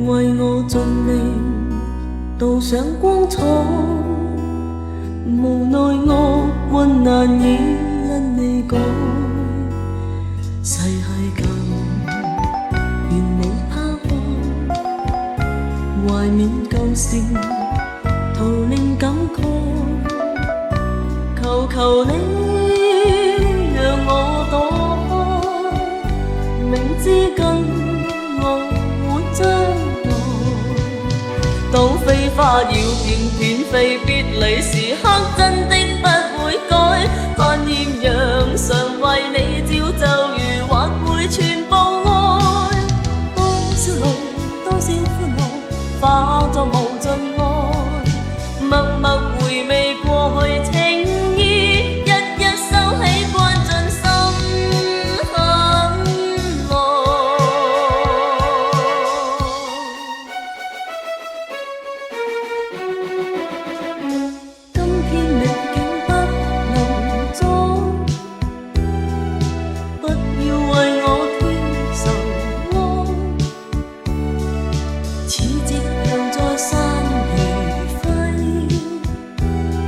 為我盡力導上光彩，無奈厄運難以因你改。逝去舊願你拋開，懷緬舊事徒令感慨。求求你讓我躲開，明知跟我會將來。當飛花要片片飛，別離時刻真的不會改。盼豔陽常為你照就如或會全部愛。多少淚，多少歡樂，化作無盡愛。默默回味過去情意，日日收起關進心很內。今天歷境不能再，不要為我添愁哀。似夕陽在山如揮，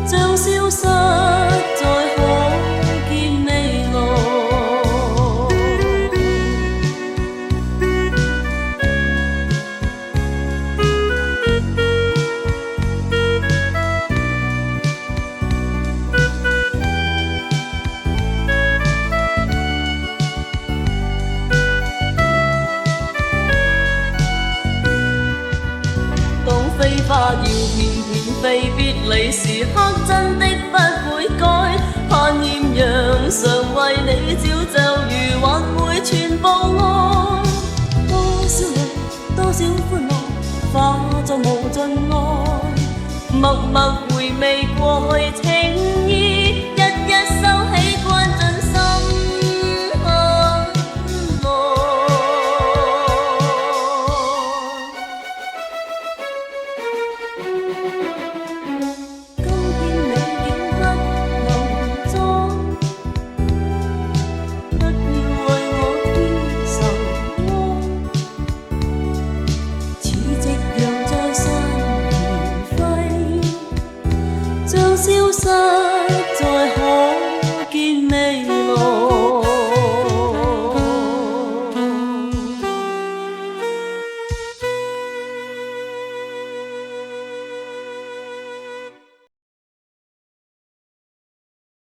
將消失在可見未來。當飛花要片片飛，別離時刻真的不會改。盼豔陽常為你照就如還會全部愛。多少淚，多少歡樂，化作無盡愛。默默回味過去